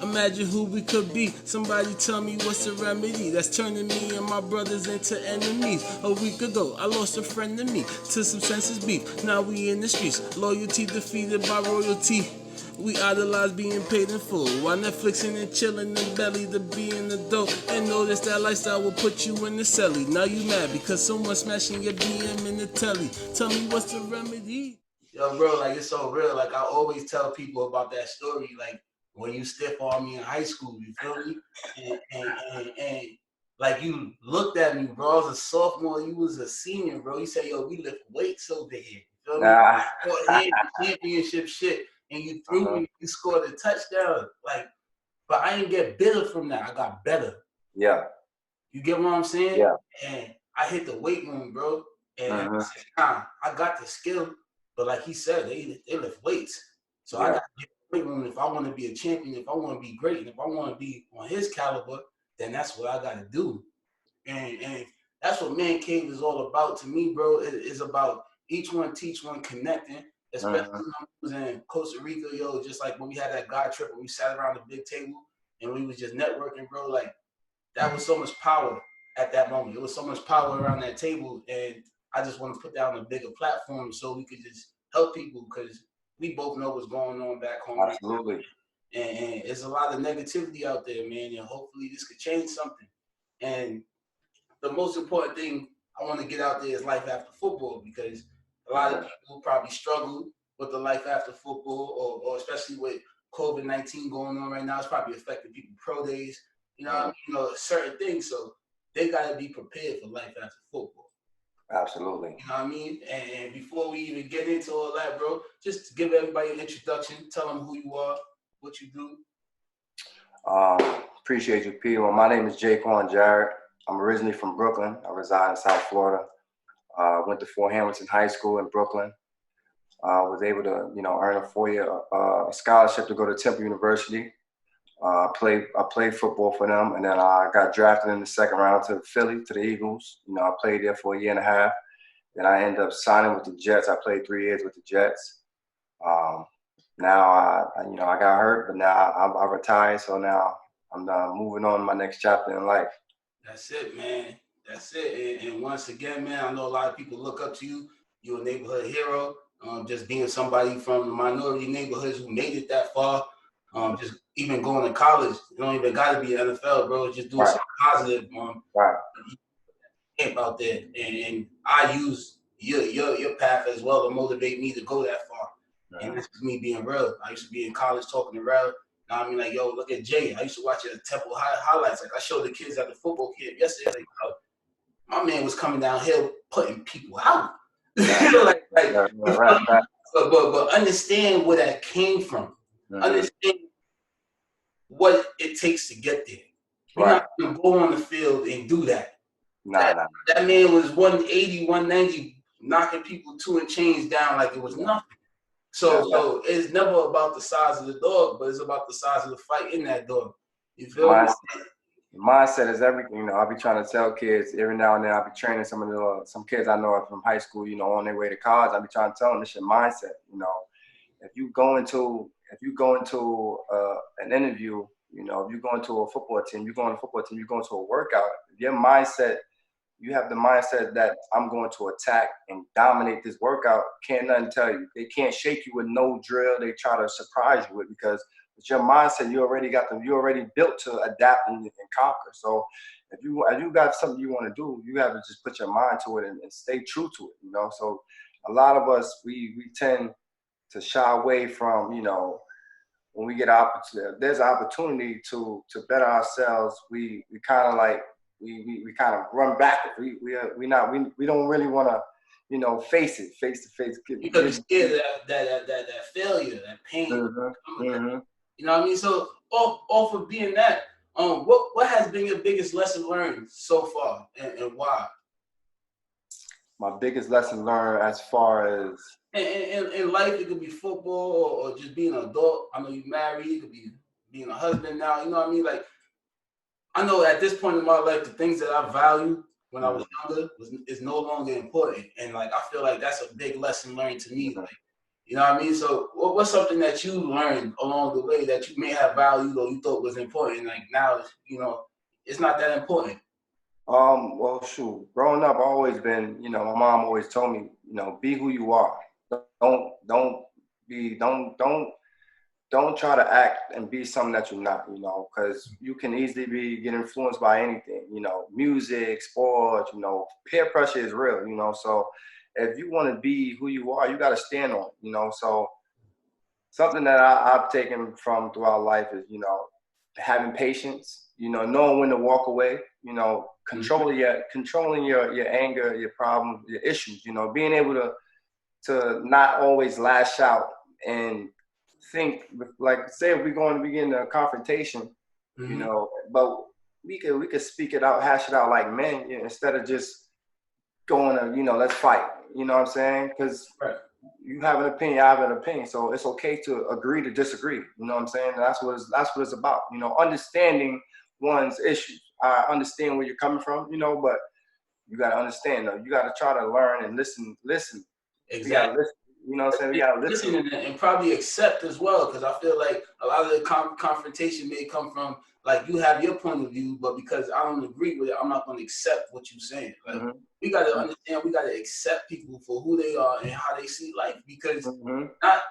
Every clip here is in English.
Imagine who we could be. Somebody tell me what's the remedy that's turning me and my brothers into enemies. A week ago, I lost a friend to me to some senseless beef. Now we in the streets. Loyalty defeated by royalty. We idolize being paid in full while Netflixing and chilling in belly to be an adult. And notice that lifestyle will put you in the celly. Now you mad because someone smashing your BM in the telly. Tell me what's the remedy? Yo, bro, like it's so real. Like I always tell people about that story. Like when you stiff on me in high school, you feel me? And like you looked at me, bro. I was a sophomore, you was a senior, bro. You said, yo, we lift weights over here. You feel me? Nah. Championship shit. And you threw me, you scored a touchdown. Like, but I didn't get bitter from that. I got better. Yeah. You get what I'm saying? Yeah. And I hit the weight room, bro. And I said, nah, I got the skill. But like he said, they lift weights. So I got to get the weight room. If I want to be a champion, if I want to be great, and if I want to be on his caliber, then that's what I got to do. And that's what Man Cave is all about to me, bro. It is about each one teach one connecting, especially when I was in Costa Rica, yo, just like when we had that God trip and we sat around the big table and we was just networking, bro. Like that was so much power at that moment. It was so much power around that table, and I just want to put that on a bigger platform so we could just help people because we both know what's going on back home. Absolutely. And there's a lot of negativity out there, man, and hopefully this could change something. And the most important thing I want to get out there is life after football because a lot of people probably struggle with the life after football, or especially with COVID-19 going on right now. It's probably affecting people pro days, you know, what I mean? You know, certain things. So they got to be prepared for life after football. Absolutely. You know what I mean? And before we even get into all that, bro, just give everybody an introduction. Tell them who you are, what you do. Appreciate you, P. Well, my name is Jaiquawn Jarrett. I'm originally from Brooklyn. I reside in South Florida. Went to Fort Hamilton High School in Brooklyn. Was able to, earn a 4-year scholarship to go to Temple University. I played football for them, and then I got drafted in the second round to Philly, to the Eagles. I played there for a year and a half. Then I ended up signing with the Jets. I played 3 years with the Jets. Now I got hurt, but now I retired. So now I'm moving on to my next chapter in life. That's it, man. That's it. And once again, man, I know a lot of people look up to you. You're a neighborhood hero. Just being somebody from the minority neighborhoods who made it that far. Just even going to college, you don't even got to be NFL, bro. Just doing something positive. Out there, and I use your path as well to motivate me to go that far. And this is me being real. I used to be in college talking to Rel. Now I mean, like, yo, look at Jay. I used to watch it at Temple highlights. Like I showed the kids at the football camp yesterday. Like, oh, my man was coming downhill putting people out. But understand where that came from. Understand what it takes to get there. You're not gonna go on the field and do that. That man was 180, 190, knocking people 2 and change down like it was nothing. So it's never about the size of the dog, but it's about the size of the fight in that dog. You feel me? Mindset is everything. I'll be trying to tell kids every now and then. I'll be training some kids I know from high school. On their way to college. I'll be trying to tell them this your mindset. If you go into an interview, if you go into a football team, you go into a workout. Your mindset. You have the mindset that I'm going to attack and dominate this workout. Can't nothing tell you. They can't shake you with no drill. They try to surprise you with because with your mindset, you already built to adapt and conquer. So if you got something you want to do, you have to just put your mind to it and stay true to it. So a lot of us we tend to shy away from when we get there's an opportunity to better ourselves. We kind of like. We kind of run backwards. We don't really want to, face to face. Because you're scared of that failure, that pain. You know what I mean? So off of being that, what has been your biggest lesson learned so far, and why? My biggest lesson learned as far as in life, it could be football or just being an adult. I know you're married. It could be being a husband now. You know what I mean? Like. I know at this point in my life, the things that I valued when I was younger is no longer important. And like, I feel like that's a big lesson learned to me. Like, You know what I mean? So what's something that you learned along the way that you may have valued or you thought was important? Like now, you know, it's not that important. Well, shoot, growing up, I always been, my mom always told me, be who you are. Don't be, don't try to act and be something that you're not, because you can easily get influenced by anything, music, sports, peer pressure is real, so if you want to be who you are, you got to stand on it, so something that I've taken from throughout life is, having patience, knowing when to walk away, controlling your anger, your problems, your issues, being able to not always lash out and think, like, say if we're going to begin a confrontation, but we could speak it out, hash it out like men, instead of just going to, let's fight. You know what I'm saying? Because you have an opinion, I have an opinion, so it's okay to agree to disagree. You know what I'm saying? That's what it's about. Understanding one's issues. I understand where you're coming from, but you gotta understand though. You gotta try to learn and listen. Exactly. You gotta listen. You know what I'm saying? We gotta listen and probably accept as well, because I feel like a lot of the confrontation may come from like you have your point of view, but because I don't agree with it, I'm not going to accept what you're saying. Like we got to understand, we got to accept people for who they are and how they see life, because not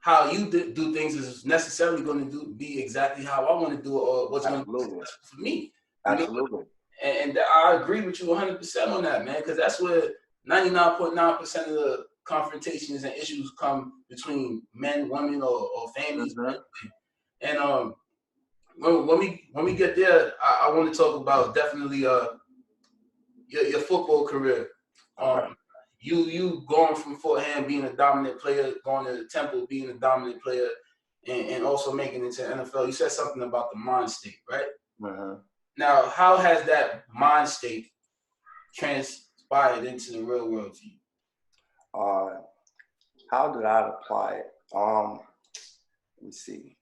how you do things is necessarily going to be exactly how I want to do it or what's going to be successful for me. Absolutely. And I agree with you 100% on that, man, because that's where 99.9% of the confrontations and issues come between men, women, or families. And when we get there, I want to talk about definitely your football career. You going from Fort Ham being a dominant player, going to the Temple being a dominant player, and also making it to the NFL. You said something about the mind state, right? Now, how has that mind state transpired into the real world to you? How did I apply it? Let me see.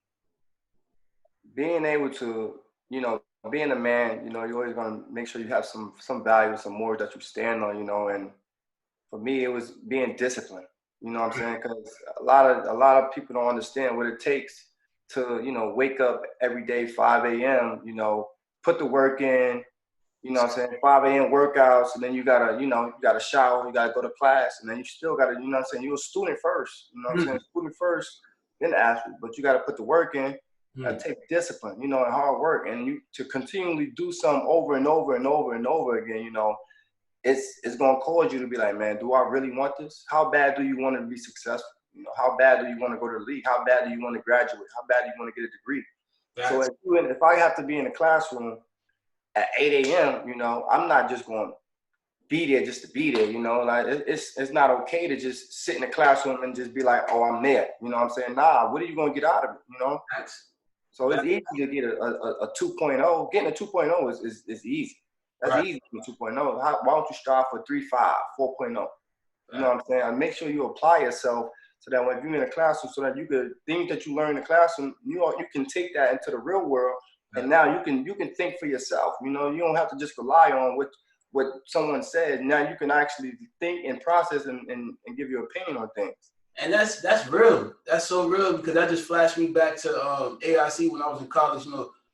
Being able to, being a man, you're always gonna make sure you have some value, some more that you stand on, and for me, it was being disciplined. You know what I'm saying? Because a lot of people don't understand what it takes to, wake up every day 5 a.m. Put the work in. You know what I'm saying? 5 a.m. workouts, and then you gotta shower, you gotta go to class, and then you still gotta, you know what I'm saying? You're a student first. You know what I'm saying? Student first, then athlete. But you gotta put the work in. That takes discipline, and hard work, and you to continually do something over and over and over and over again. It's gonna cause you to be like, man, do I really want this? How bad do you want to be successful? How bad do you want to go to the league? How bad do you want to graduate? How bad do you want to get a degree? So if I have to be in the classroom at 8 a.m., I'm not just going to be there just to be there, like it's not okay to just sit in the classroom and just be like, oh, I'm there. You know what I'm saying? Nah, what are you going to get out of it, So it's easy to get a 2.0. Getting a 2.0 is easy. That's easy for 2.0. Why don't you strive for 3.5, 4.0? You know what I'm saying? And make sure you apply yourself so that when you're in the classroom, so that you could things that you learn in the classroom, you can take that into the real world. And now you can think for yourself. You don't have to just rely on what someone says. Now you can actually think and process and give your opinion on things. And that's real. That's so real, because that just flashed me back to AIC when I was in college,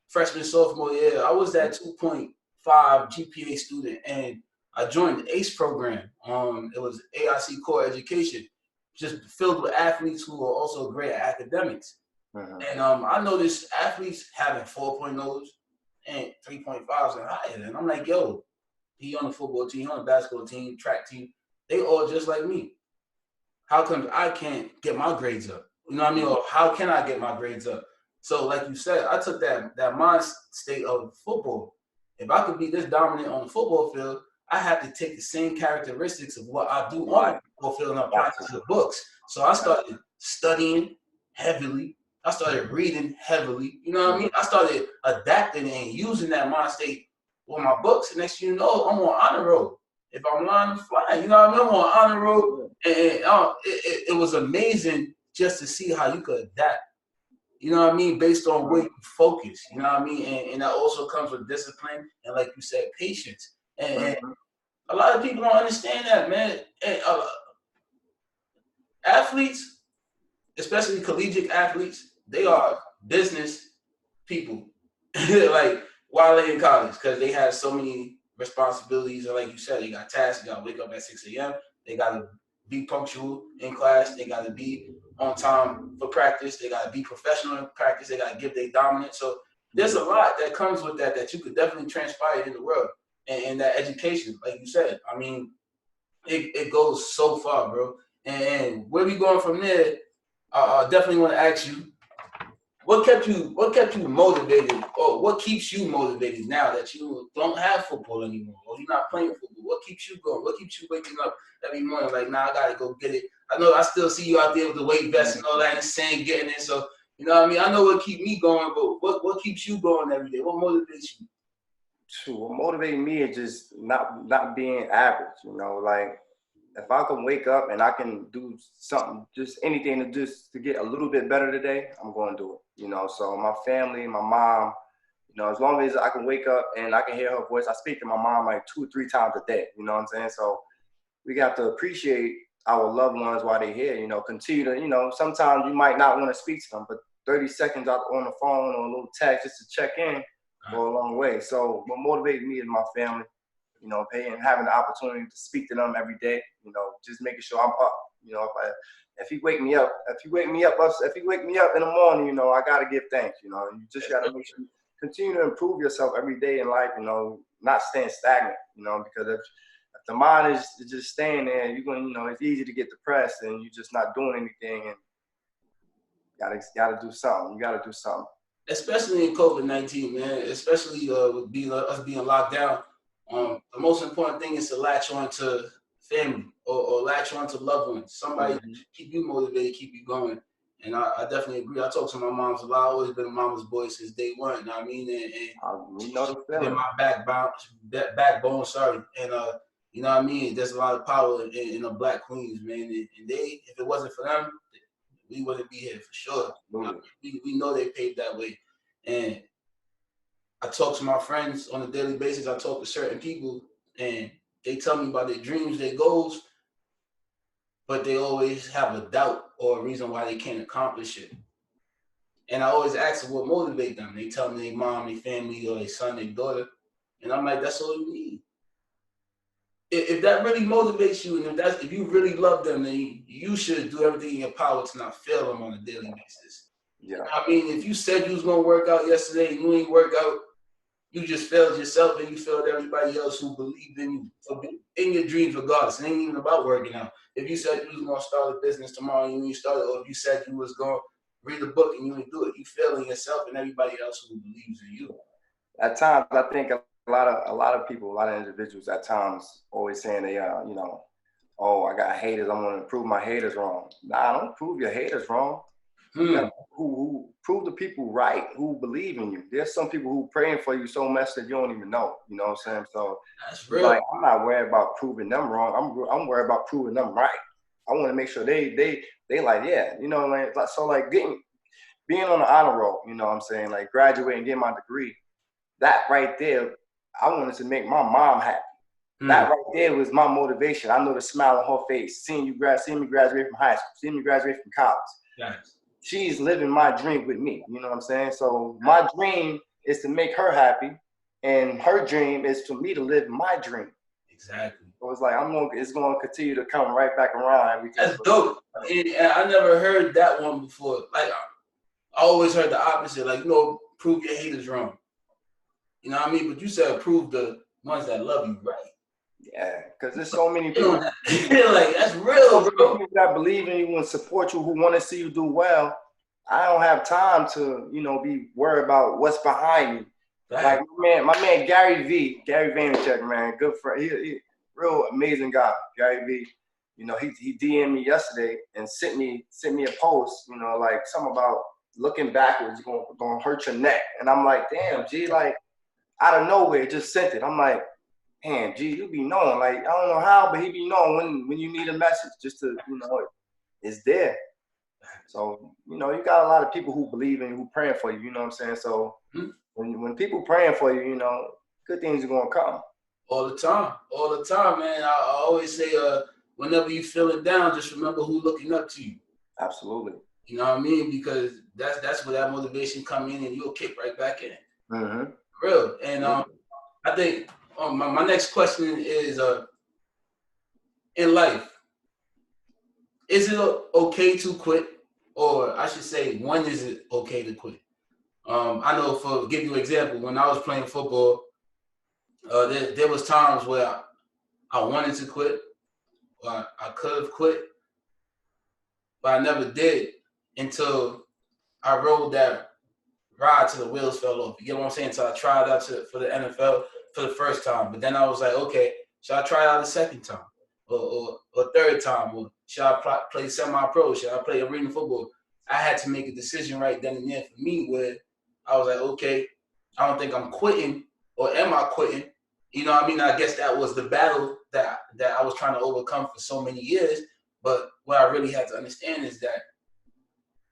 freshman, sophomore year. I was that 2.5 GPA student, and I joined the ACE program. It was AIC core education, just filled with athletes who are also great at academics. And I noticed athletes having 4.0s and 3.5s and higher. And I'm like, yo, he on the football team, he on the basketball team, track team. They all just like me. How come I can't get my grades up? You know what I mean? Or how can I get my grades up? So like you said, I took that mind state of football. If I could be this dominant on the football field, I have to take the same characteristics of what I do on the football field and apply it to the books. So I started studying heavily. I started reading heavily. You know what I mean? I started adapting and using that mind state with my books. And next thing you know, I'm on honor roll. If I'm lying, I'm flying. You know what I mean? I'm on honor roll. And it was amazing just to see how you could adapt. You know what I mean? Based on where you focus. You know what I mean? And that also comes with discipline and, like you said, patience. And a lot of people don't understand that, man. And, athletes, especially collegiate athletes, they are business people, like while they're in college, because they have so many responsibilities. And like you said, they got tasks. They got to wake up at 6 a.m. They got to be punctual in class. They got to be on time for practice. They got to be professional in practice. They got to give their dominance. So there's a lot that comes with that you could definitely transpire in the world. And that education, like you said, I mean, it goes so far, bro. And where we going from there, I definitely want to ask you, what kept you motivated, or what keeps you motivated now that you don't have football anymore, or you're not playing football? What keeps you going? What keeps you waking up every morning like, nah, I gotta go get it? I know I still see you out there with the weight vest and all that and saying getting it. So you know what I mean? I know what keeps me going, but what keeps you going every day? What motivates you? What motivates me is just not being average. You know, like if I can wake up and I can do something, just anything to get a little bit better today, I'm going to do it. You know, so my family, my mom, you know, as long as I can wake up and I can hear her voice, I speak to my mom like 2 or 3 times a day. You know what I'm saying? So we got to appreciate our loved ones while they're here. You know, continue to, you know, sometimes you might not want to speak to them, but 30 seconds out on the phone or a little text just to check in go a long way. So what motivates me is my family. You know, having the opportunity to speak to them every day. You know, just making sure I'm up. You know, if he wake me up in the morning, you know, I gotta give thanks. You know, you just gotta make sure you continue to improve yourself every day in life. You know, not staying stagnant. You know, because if the mind is just staying there, you're going. You know, it's easy to get depressed and you're just not doing anything. And gotta do something. You gotta do something. Especially in COVID-19, man. Especially with us being locked down. The most important thing is to latch on to family or latch on to loved ones. Somebody that keep you motivated, keep you going. And I definitely agree. I talk to my moms a lot. I've always been a mama's boy since day one. You know what I mean? And we know the feeling. been my backbone. Sorry. And you know what I mean? There's a lot of power in the Black queens, man. And they, if it wasn't for them, we wouldn't be here for sure. We know they paved that way. And I talk to my friends on a daily basis. I talk to certain people, and they tell me about their dreams, their goals, but they always have a doubt or a reason why they can't accomplish it. And I always ask them what motivates them. They tell me their mom, their family, or their son, their daughter. And I'm like, that's all you need. If that really motivates you, and if you really love them, then you should do everything in your power to not fail them on a daily basis. Yeah. I mean, if you said you was gonna work out yesterday and you ain't work out, you just failed yourself and you failed everybody else who believed in you, in your dreams regardless. It ain't even about working out. If you said you was gonna start a business tomorrow and you ain't started, or if you said you was gonna read a book and you ain't do it, you failing yourself and everybody else who believes in you. At times, I think a lot of people, a lot of individuals at times always saying they you know, oh, I got haters, I'm gonna prove my haters wrong. Nah, don't prove your haters wrong. You gotta, who prove the people right who believe in you. There's some people who praying for you so much that you don't even know. You know what I'm saying? So that's real. Like, I'm not worried about proving them wrong. I'm worried about proving them right. I want to make sure they like, yeah, you know, like, so like being on the honor roll, you know what I'm saying, like graduating, getting my degree, that right there, I wanted to make my mom happy. That right there was my motivation. I know the smile on her face, seeing me graduate from high school, seeing me graduate from college. Yes. She's living my dream with me. You know what I'm saying? So my dream is to make her happy, and her dream is for me to live my dream. Exactly. So it's like it's going to continue to come right back around. That's dope. And I never heard that one before. Like, I always heard the opposite. Like, you know, prove your haters wrong. You know what I mean? But you said prove the ones that love you right. Yeah, because there's so many people. Like, that's real, bro. People that believe in you and support you, who want to see you do well. I don't have time to, you know, be worried about what's behind you. Right. Like my man Gary Vaynerchuk, man, good friend. He real amazing guy, Gary V. You know, he DM'd me yesterday and sent me a post, you know, like something about looking backwards going to hurt your neck. And I'm like, damn, G, like out of nowhere, just sent it. I'm like, man, G, you be knowing. Like, I don't know how, but he be knowing when you need a message, just to, you know, it's there. So, you know, you got a lot of people who believe in you, who praying for you, you know what I'm saying? So when people praying for you, you know, good things are going to come. All the time, man. I always say, whenever you feeling down, just remember who's looking up to you. Absolutely. You know what I mean? Because that's where that motivation come in, and you'll kick right back in. Mm-hmm. Real. And I think my next question is in life, is it okay to quit? Or I should say, when is it okay to quit? I know, for give you an example, when I was playing football, there was times where I wanted to quit, or I could have quit, but I never did until I rode that ride till the wheels fell off. You get what I'm saying? So I tried out for the NFL for the first time, but then I was like, okay, should I try out a second time, or third time, or should I play semi-pro? Should I play arena football? I had to make a decision right then and there for me, where I was like, okay, I don't think I'm quitting, or am I quitting? You know what I mean? I guess that was the battle that I was trying to overcome for so many years. But what I really had to understand is that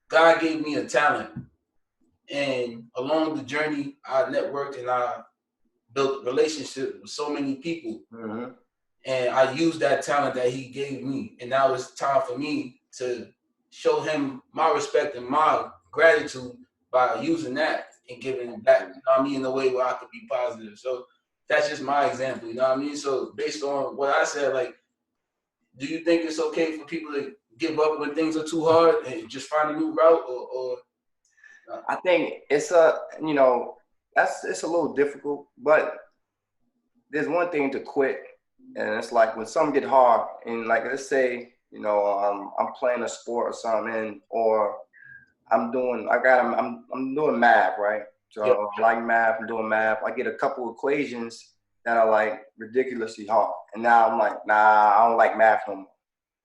God gave me a talent. And along the journey, I networked and I built relationships with so many people. Mm-hmm. And I used that talent that he gave me. And now it's time for me to show him my respect and my gratitude by using that and giving it back, you know what I mean, in a way where I could be positive. So that's just my example, you know what I mean? So based on what I said, like, do you think it's okay for people to give up when things are too hard and just find a new route, or I think it's it's a little difficult, but there's one thing to quit, and it's like when something get hard, and like let's say, I'm playing a sport or something, or I'm doing math, right? So yeah, I like math, I'm doing math. I get a couple equations that are like ridiculously hard, and now I'm like, nah, I don't like math no more.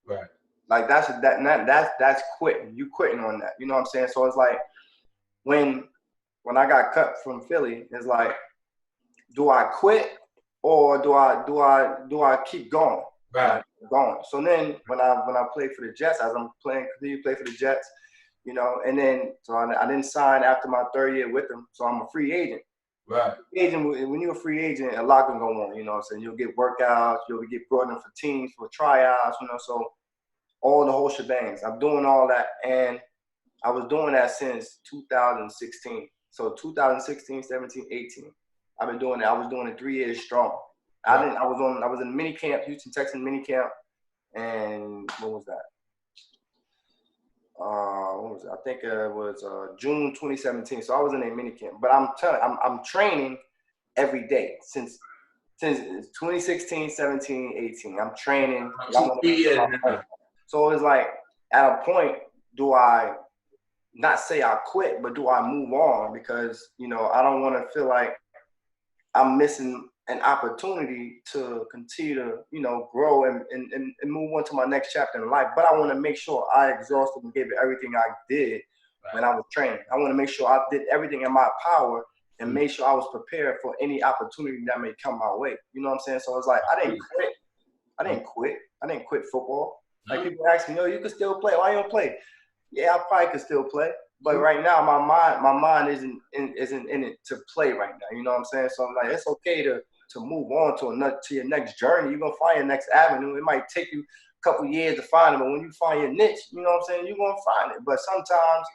right. Like that's quitting. You quitting on that. You know what I'm saying? So it's like when I got cut from Philly, it's like, do I quit or do I keep going? Right. Going. So then when I played for the Jets, as I'm continue to play for the Jets, and then so I didn't sign after my third year with them, so I'm a free agent. Right. When you're a free agent, a lot can go on. You know what I'm saying? You'll get workouts, you'll get brought in for teams, for tryouts. So all the whole shebangs. I'm doing all that, and I was doing that since 2016. So 2016, 17, 18. I've been doing it. I was doing it 3 years strong. Right. I was in mini camp, Houston, Texas mini camp, and what was that? What was it? I think it was June 2017. So I was in a mini camp. But I'm training every day since 2016, 17, 18. I'm training. So it's like, at a point, do I not say I quit, but do I move on? Because, I don't want to feel like I'm missing an opportunity to continue to, grow and move on to my next chapter in life. But I want to make sure I exhausted and gave it everything I did when I was training. I want to make sure I did everything in my power and made sure I was prepared for any opportunity that may come my way. You know what I'm saying? So it's like, I didn't quit. I didn't quit football. Like, people ask me, you can still play. Why you don't play? Yeah, I probably could still play. But right now, my mind isn't in it to play right now. You know what I'm saying? So I'm like, it's okay to move on to your next journey. You're gonna find your next avenue. It might take you a couple years to find it, but when you find your niche, you know what I'm saying, you're gonna find it. But sometimes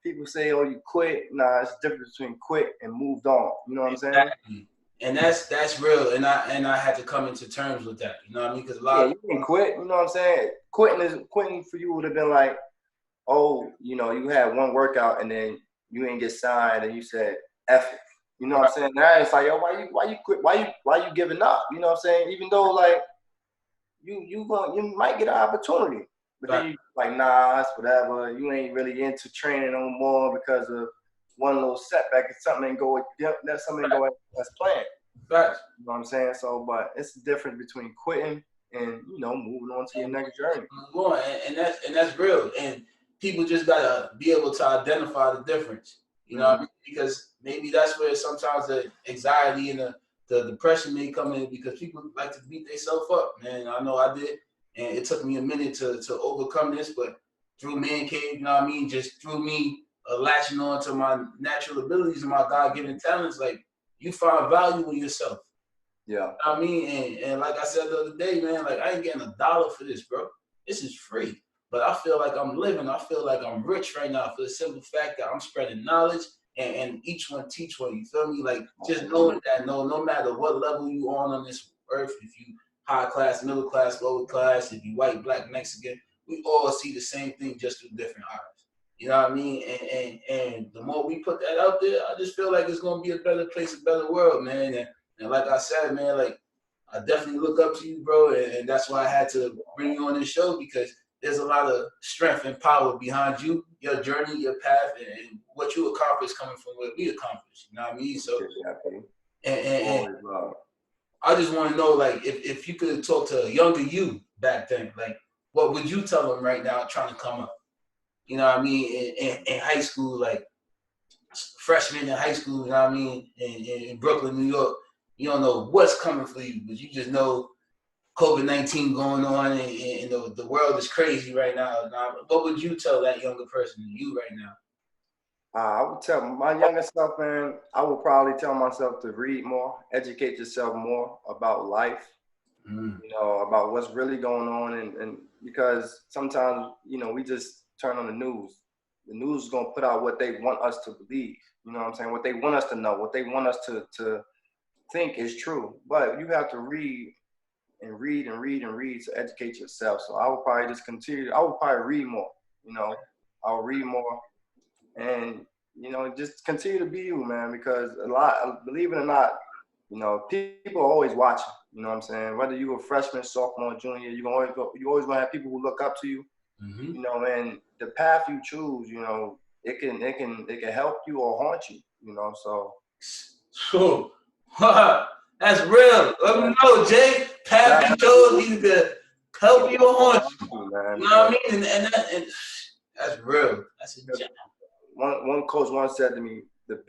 people say, "Oh, you quit." Nah, it's the difference between quit and moved on. You know what I'm saying? Exactly. And that's real. And I had to come into terms with that. You know what I mean? Because you can quit. You know what I'm saying? Quitting for you would have been like, oh, you had one workout and then you ain't get signed and you said F it. You know what I'm saying? Now it's like, yo, why you quit? Why you giving up? You know what I'm saying? Even though, like, you might get an opportunity, but then you like, nah, it's whatever. You ain't really into training no more because of one little setback. If something ain't go as planned. Right. You know what I'm saying? So, but it's the difference between quitting and moving on to your next journey. Move on, and that's real. And people just gotta be able to identify the difference. You know what I mean? Because maybe that's where sometimes the anxiety and the depression may come in, because people like to beat themselves up. Man, I know I did, and it took me a minute to overcome this, but through Man Cave, you know what I mean, just through me latching on to my natural abilities and my God-given talents, like, you find value in yourself. Yeah. I mean, and like I said the other day, man, like I ain't getting $1 for this, bro. This is free. But I feel like I'm living. I feel like I'm rich right now for the simple fact that I'm spreading knowledge and each one teach one. You feel me? Like just knowing that no matter what level you on this earth, if you high class, middle class, lower class, if you white, black, Mexican, we all see the same thing just through different eyes. You know what I mean? And the more we put that out there, I just feel like it's gonna be a better place, a better world, man. And like I said, man, like I definitely look up to you, bro, and that's why I had to bring you on this show because there's a lot of strength and power behind you, your journey, your path, and what you accomplished coming from what we accomplished. You know what I mean? So, and I just want to know, like, if you could talk to a younger you back then, like, what would you tell them right now trying to come up? You know what I mean? In high school, like, freshman in high school, you know what I mean? In Brooklyn, New York, you don't know what's coming for you, but you just know COVID-19 going on and the world is crazy right now. What would you tell that younger person, you right now? I would tell my younger self, man, I would probably tell myself to read more, educate yourself more about life, about what's really going on. And because sometimes, we just turn on the news. The news is going to put out what they want us to believe. You know what I'm saying? What they want us to know, what they want us to think is true. But you have to read and read and read and read to educate yourself. So I would probably just continue. I would probably read more. I'll read more and just continue to be you, man. Because believe it or not, people are always watching. You know what I'm saying? Whether you a freshman, sophomore, junior, you always gonna have people who look up to you. Mm-hmm. And the path you choose, it can help you or haunt you. So. Sure. That's real. Let me know, Jay. Path you chose either to help you or haunt you. You know what I mean? And that's real. That's a job. One coach once said to me, the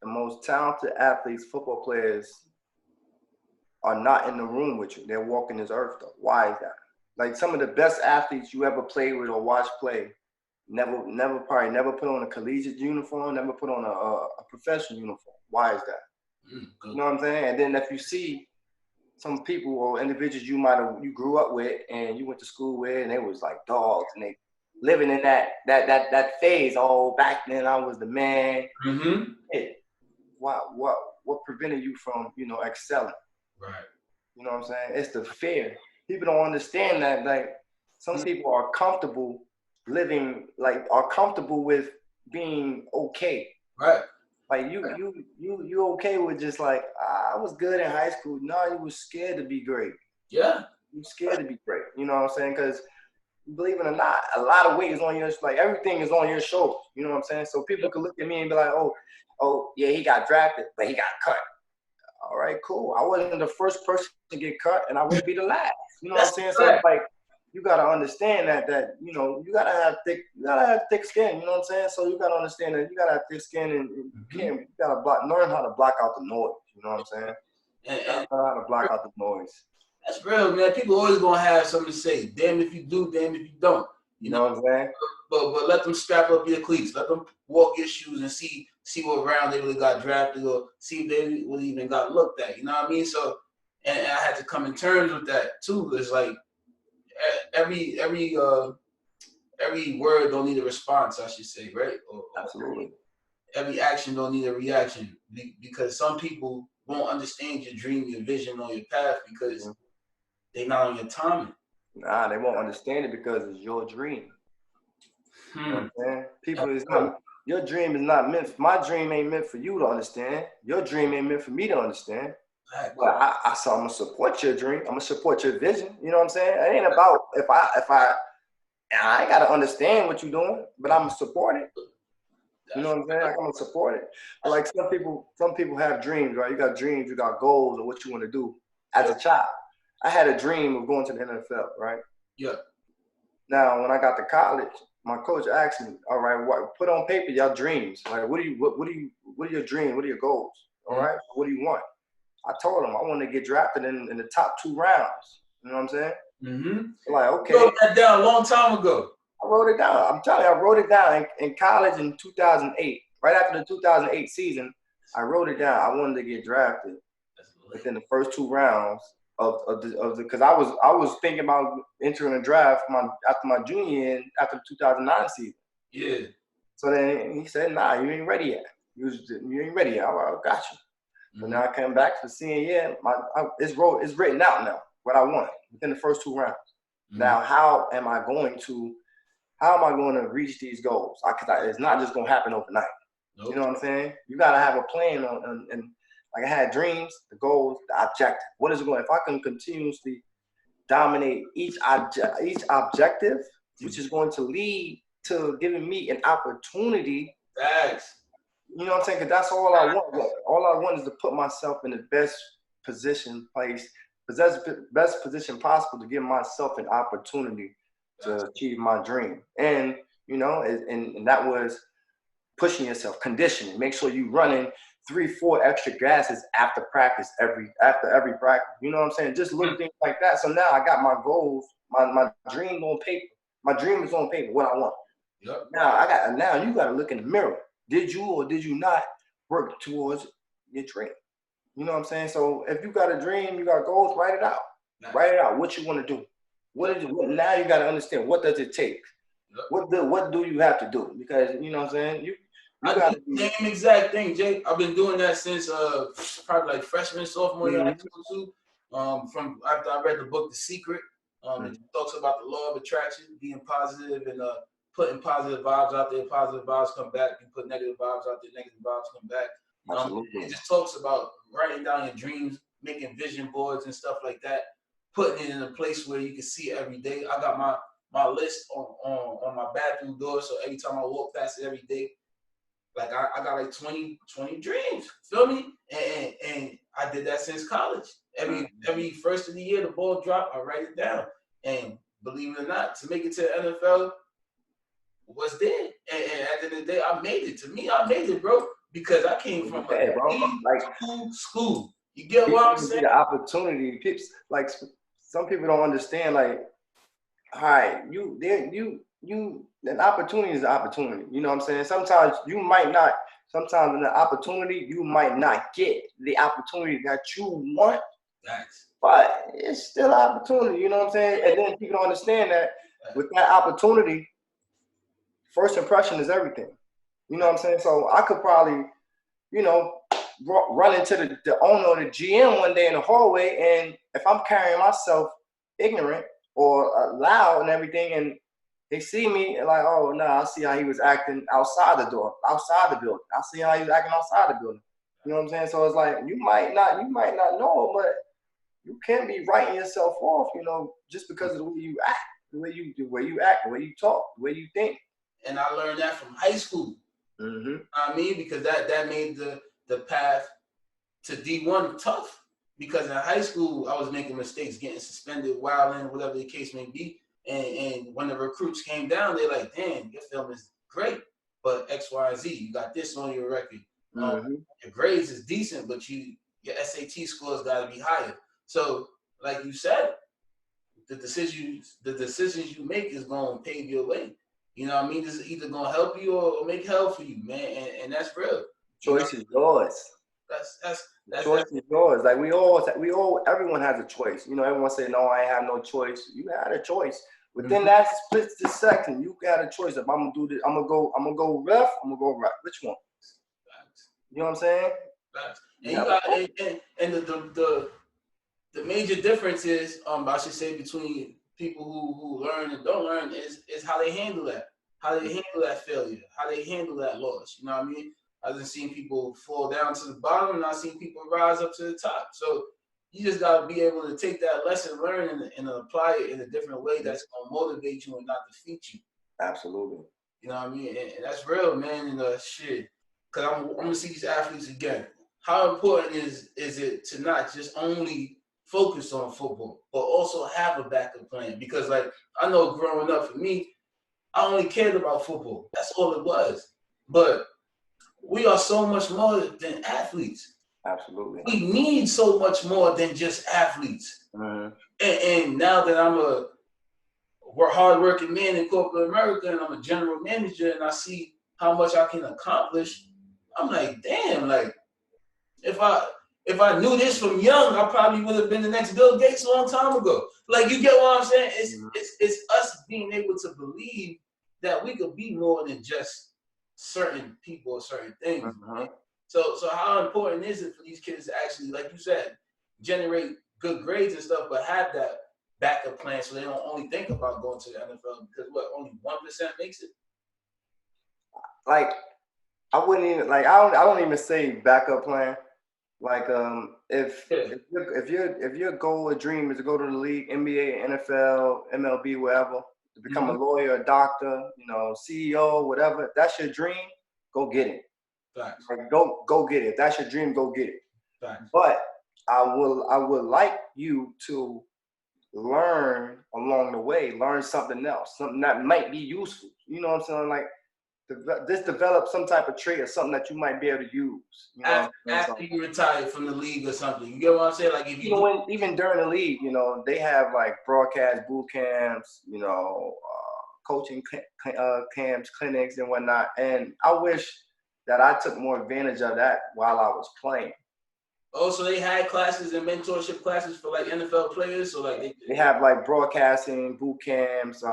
most talented athletes, football players, are not in the room with you. They're walking this earth, though. Why is that? Like some of the best athletes you ever played with or watched play, never put on a collegiate uniform, never put on a professional uniform. Why is that? You know what I'm saying? And then if you see some people or individuals you grew up with and you went to school with, and they was like dogs, and they living in that phase. Oh, back then I was the man. Mm-hmm. Hey, what prevented you from excelling? Right. You know what I'm saying? It's the fear. People don't understand that. Like some people are comfortable living, are comfortable with being okay. Right. Like you okay with just like I was good in high school. No, you was scared to be great. Yeah. You scared to be great. You know what I'm saying? Because believe it or not, a lot of weight is on your, everything is on your shoulders. You know what I'm saying? So people can look at me and be like, oh yeah, he got drafted, but he got cut. All right, cool. I wasn't the first person to get cut, and I wouldn't be the last. You know what I'm saying? So it's like you gotta understand that you gotta have thick skin. You know what I'm saying? So you gotta understand that you gotta have thick skin, and you gotta learn how to block out the noise. You know what I'm saying? You gotta learn how to block out the noise. That's real, man. People always gonna have something to say. Damn if you do, damn if you don't. You know what I'm saying? But let them strap up your cleats. Let them walk your shoes and see what round they really got drafted or see if they really even got looked at. You know what I mean? So, and I had to come in terms with that too. It's like every word don't need a response, I should say, right? Absolutely. Every action don't need a reaction because some people won't understand your dream, your vision, or your path because they're not on your timing. Nah, they won't understand it because it's your dream. You know what I'm saying? People is not. Your dream is not meant. My dream ain't meant for you to understand. Your dream ain't meant for me to understand. But I'm gonna support your dream. I'm gonna support your vision. You know what I'm saying? It ain't about if I ain't gotta understand what you're doing, but I'm gonna support it. You know what I'm saying? I'm gonna support it. But like some people have dreams, right? You got dreams, you got goals of what you want to do as a child. I had a dream of going to the NFL, right? Yeah. Now, when I got to college, my coach asked me, "All right, put on paper your dreams. Like, what are your dreams? What are your goals? All right, what do you want?" I told him I wanted to get drafted in the top 2 rounds. You know what I'm saying? Mm-hmm. Like, okay. You wrote that down a long time ago. I wrote it down. I'm telling you, I wrote it down in college in 2008. Right after the 2008 season, I wrote it down. I wanted to get drafted within the first 2 rounds of the because I was thinking about entering a draft after my junior year after the 2009 season. Yeah. So then he said, "Nah, you ain't ready yet. You ain't ready yet." I got you. So now I came back for senior year. It's written out now what I want within the first 2 rounds. Now, how am I going to reach these goals? Because it's not just going to happen overnight. Nope. You know what I'm saying? You got to have a plan and like I had dreams, the goals, the objective. What is it going? If I can continuously dominate each objective, which is going to lead to giving me an opportunity. Thanks. You know what I'm saying? Because that's all I want. All I want is to put myself in the best position possible to give myself an opportunity to achieve my dream. And, you know, and that was pushing yourself, conditioning. Make sure you running 3-4 extra gases after every practice. You know what I'm saying? Just little things like that. So now I got my goals, my dream on paper. My dream is on paper, what I want. Yep. Now you gotta look in the mirror. Did you or did you not work towards your dream? You know what I'm saying? So if you got a dream, you got goals, write it out. Nice. Write it out. What you want to do. Now you got to understand, what does it take? Yep. What do you have to do? Because, you know what I'm saying? You got to do the same exact thing, Jay. I've been doing that since probably like freshman, sophomore year high school too. From after I read the book The Secret, it talks about the law of attraction, being positive and putting positive vibes out there. Positive vibes come back. You put negative vibes out there, negative vibes come back. It just talks about writing down your dreams, making vision boards and stuff like that, putting it in a place where you can see it every day. I got my list on my bathroom door, so every time I walk past it every day, like I got like 20 dreams. Feel me? And I did that since college. Every first of the year, the ball drop, I write it down. And believe it or not, to make it to the NFL was there. And at the end of the day, I made it. To me, I made it, bro. Because I came from school. You get what I'm saying? The opportunity, like some people don't understand. Like, all right, an opportunity is an opportunity. You know what I'm saying? Sometimes in the opportunity, you might not get the opportunity that you want. Nice. But it's still an opportunity. You know what I'm saying? And then people don't understand that with that opportunity, first impression is everything. You know what I'm saying? So I could probably, you know, run into the owner or the GM one day in the hallway, and if I'm carrying myself ignorant or loud and everything, and they see me and like, oh no, I see how he was acting outside the door, outside the building. I see how he was acting outside the building. You know what I'm saying? So it's like you might not know, but you can't be writing yourself off, you know, just because of the way you act, the way you act, the way you talk, the way you think. And I learned that from high school. I mean, because that made the path to D1 tough. Because in high school, I was making mistakes, getting suspended, wilding, whatever the case may be. And when the recruits came down, they're like, damn, your film is great, but X, Y, Z, you got this on your record. Your grades is decent, but your SAT scores got to be higher. So, like you said, the decisions you make is going to pave your way. You know what I mean? This is either going to help you or make hell for you, man. And that's real. Choice is yours. That's choice is yours. Like everyone has a choice. You know, everyone say, no, I have no choice. You had a choice. Within that split second, you got a choice. If I'm gonna do this, I'm gonna go left, I'm gonna go right. Which one? You know what I'm saying? And the major difference is, I should say, between people who learn and don't learn is how they handle that. How they handle that failure. How they handle that loss. You know what I mean? I've just seen people fall down to the bottom, and I've seen people rise up to the top. So you just got to be able to take that lesson learned and apply it in a different way that's going to motivate you and not defeat you. Absolutely. You know what I mean? And that's real, man. And shit. Because I'm going to see these athletes again. How important is it to not just only focus on football, but also have a backup plan? Because, like, I know growing up for me, I only cared about football. That's all it was. But we are so much more than athletes. Absolutely. We need so much more than just athletes. And now that I'm a hardworking man in corporate America and I'm a general manager and I see how much I can accomplish, I'm like, damn, like if if I knew this from young, I probably would have been the next Bill Gates a long time ago. Like, you get what I'm saying? It's us being able to believe that we could be more than just certain people or certain things. Mm-hmm. So how important is it for these kids to actually, like you said, generate good grades and stuff, but have that backup plan so they don't only think about going to the NFL because only 1% makes it? Like, I wouldn't even like I don't even say backup plan. Like if your goal or dream is to go to the league, NBA, NFL, MLB, wherever, to become a lawyer, a doctor, CEO, whatever, if that's your dream, go get it. Facts. Like, go get it. If that's your dream, go get it. Facts. But I would like you to learn along the way, learn something else, something that might be useful. You know what I'm saying? Like, develop some type of trait or something that you might be able to use. After you retire from the league or something, you get what I'm saying? Like, if even during the league, they have like broadcast boot camps, coaching camps, clinics, and whatnot. And I wish that I took more advantage of that while I was playing. Oh, so they had classes and mentorship classes for like NFL players. So like they have like broadcasting boot camps.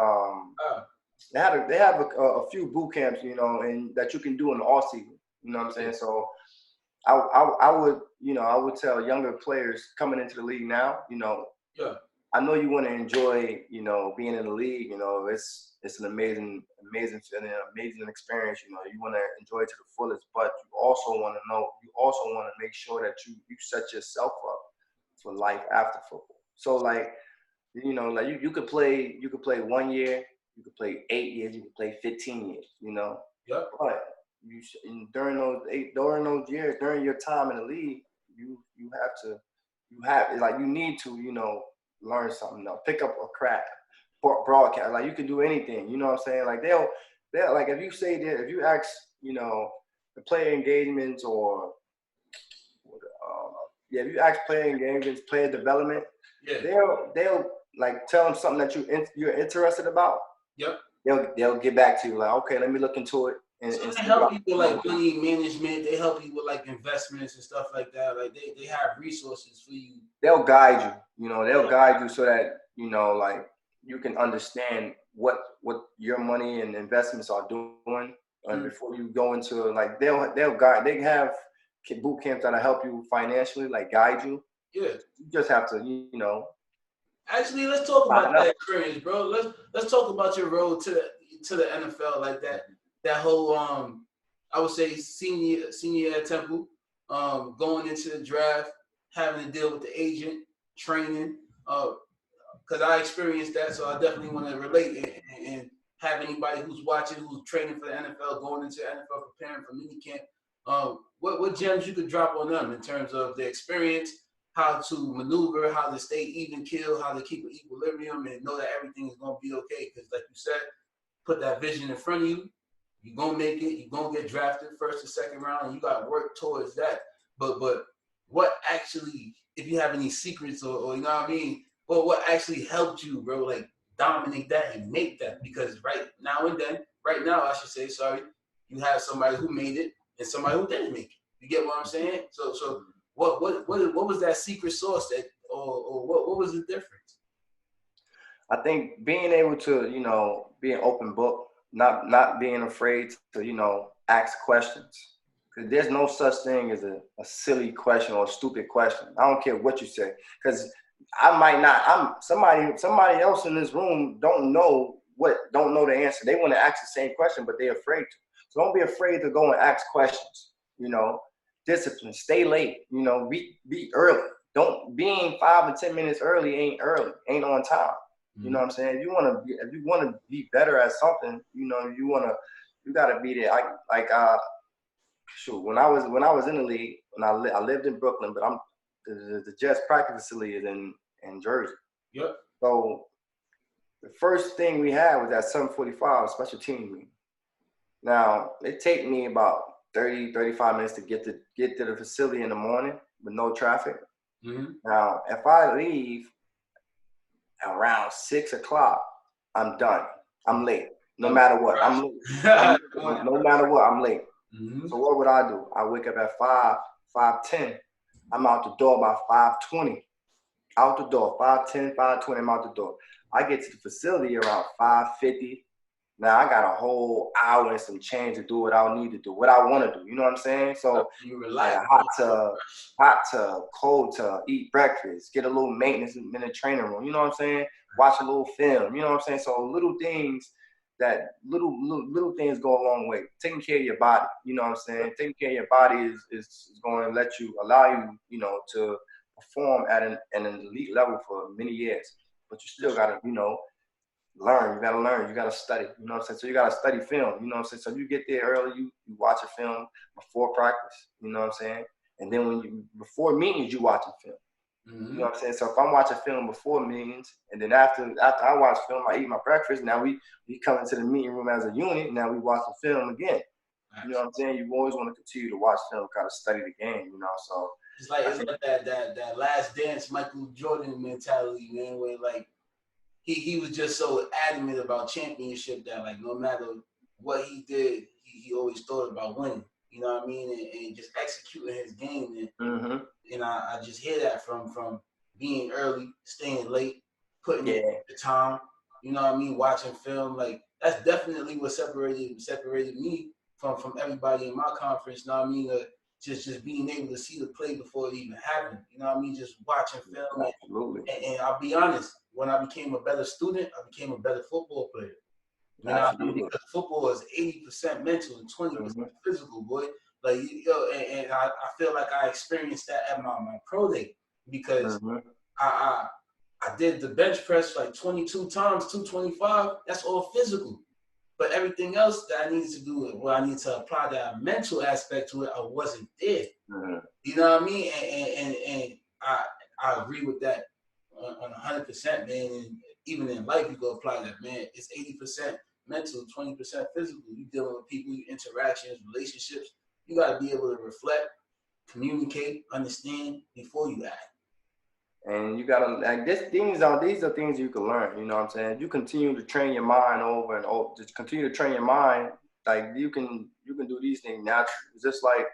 They have a few boot camps, and that you can do in the off season. You know what I'm saying? So I would tell younger players coming into the league now, I know you want to enjoy, being in the league. It's an amazing feeling, amazing experience. You want to enjoy it to the fullest, but you also want to make sure that you set yourself up for life after football. So like, you could play 1 year, you could play 8 years, you could play 15 years. Yep. But during those years, during your time in the league, you need to learn something else, pick up a craft, broadcast. Like, you can do anything. You know what I'm saying? Like, they'll like, if you ask the player engagements or if you ask player engagements, player development, they'll like tell them something that you're interested about. Yep. They'll get back to you like, okay, let me look into it. And they help you with like money management. They help you with like investments and stuff like that. Like, they have resources for you. They'll guide you. They'll guide you so that like you can understand what your money and investments are doing, and before you go into like they'll guide. They have boot camps that'll help you financially, like guide you. Yeah. You just have to Actually, let's talk about that experience, bro. Let's talk about your road to the NFL, like that whole I would say senior at Temple, going into the draft, having to deal with the agent, training, because I experienced that, so I definitely want to relate and have anybody who's watching, who's training for the NFL, going into the NFL, preparing for minicamp. What gems you could drop on them in terms of the experience, how to maneuver, how to stay even keel, how to keep an equilibrium and know that everything is going to be okay. Because like you said, put that vision in front of you. You're going to make it. You're going to get drafted first or second round, and you got to work towards that. But what actually, if you have any secrets or you know what I mean, well, what actually helped you, bro, like dominate that and make that? Because right now, I should say, sorry, you have somebody who made it and somebody who didn't make it. You get what I'm saying? So what was that secret sauce that, or what was the difference? I think being able to, be an open book, not being afraid to, ask questions. Because there's no such thing as a silly question or a stupid question. I don't care what you say. Because somebody else in this room don't know the answer. They want to ask the same question, but they're afraid to. So don't be afraid to go and ask questions. Discipline, stay late, be early. Being 5 or 10 minutes early ain't on time. You know what I'm saying? If you want to be better at something, you gotta be there. When I was in the league, I lived in Brooklyn, but the Jets practice facility is in Jersey. Yep. So the first thing we had was at 7:45 special team meeting. Now it take me about 30-35 minutes to get to the facility in the morning with no traffic. Mm-hmm. Now, if I leave around 6 o'clock, I'm done. I'm late. No matter what, I'm late. No matter what, I'm late. Mm-hmm. So what would I do? I wake up at 5:10, I'm out the door by 5:20. Out the door, 5:10, 5:20, I'm out the door. I get to the facility around 5:50. Now I got a whole hour and some change to do what I need to do, what I want to do. You know what I'm saying? So You like relax. hot tub, cold tub, eat breakfast, get a little maintenance in the training room. You know what I'm saying? Watch a little film. You know what I'm saying? So little things little things go a long way. Taking care of your body. You know what I'm saying? Taking care of your body is going to allow you, you know, to perform at an elite level for many years. But you still got to, you know, learn. You got to learn. You got to study. You know what I'm saying? So you got to study film. You know what I'm saying? So you get there early. You watch a film before practice. You know what I'm saying? And then before meetings, you watching film. Mm-hmm. You know what I'm saying? So if I'm watching film before meetings, and then after I watch film, I eat my breakfast. Now we come into the meeting room as a unit. Now we watch the film again. You know what I'm saying? You always want to continue to watch film, kind of study the game. You know, so it's like that last dance Michael Jordan mentality, man, where like he was just so adamant about championship that like no matter what he did, he always thought about winning. You know what I mean? And just executing his game. And I just hear that from being early, staying late, putting in the time. You know what I mean? Watching film, like that's definitely what separated me from everybody in my conference. You know what I mean? Just being able to see the play before it even happened. You know what I mean? Just watching film. Absolutely. And I'll be honest, when I became a better student, I became a better football player. You know what I mean? Because football is 80% mental and 20% physical, boy. Like, you know, and I feel like I experienced that at my pro day because I did the bench press like 22 times, 225. That's all physical. But everything else that I needed to do, where I need to apply that mental aspect to it, I wasn't there. You know what I mean? And I agree with that on 100%, man. And even in life, you go apply that, man. It's 80% mental, 20% physical. You dealing with people, your interactions, relationships. You got to be able to reflect, communicate, understand before you act. And you gotta like these are things you can learn. You know what I'm saying? You continue to train your mind over and over. Just continue to train your mind. Like you can do these things naturally. It's just like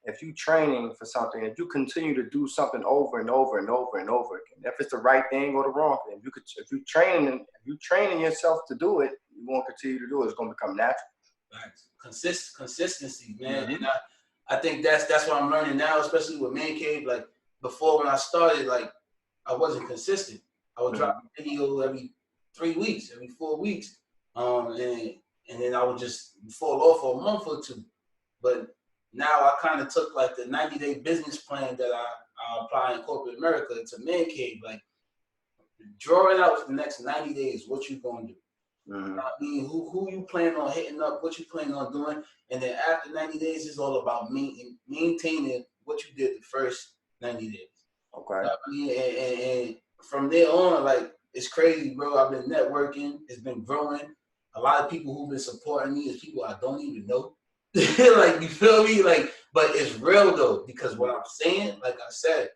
if you training for something, if you continue to do something over and over and over and over again, if it's the right thing or the wrong thing, if you training yourself to do it, you won't continue to do it. It's gonna become natural. Right. Consistency, man. And I think that's what I'm learning now, especially with Man Cave. Like before, when I started, like I wasn't consistent. I would drop a video every 3 weeks, every 4 weeks, and then I would just fall off for a month or two. But now I kind of took like the 90-day business plan that I apply in corporate America to Man Cave. Like draw it out for the next 90 days. What you gonna do? I mean, who you plan on hitting up? What you plan on doing? And then after 90 days, it's all about maintaining what you did the first 90 days. Okay. I mean, and from there on, like it's crazy, bro. I've been networking. It's been growing. A lot of people who've been supporting me is people I don't even know. Like you feel me? Like, but it's real though because what I'm saying, like I said,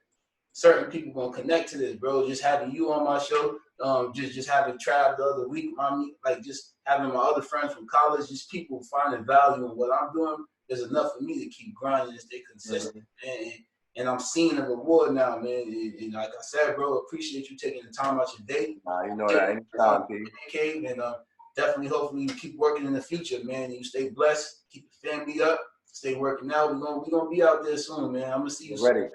certain people gonna connect to this, bro. Just having you on my show, just having Trav the other week, like just having my other friends from college, just people finding value in what I'm doing is enough for me to keep grinding and stay consistent. And I'm seeing the reward now, man. And like I said, bro, appreciate you taking the time out your day. You know that anytime, Cave, and definitely, hopefully, you keep working in the future, man. You stay blessed, keep the family up, stay working out. We're gonna be out there soon, man. I'm gonna see you soon, bro.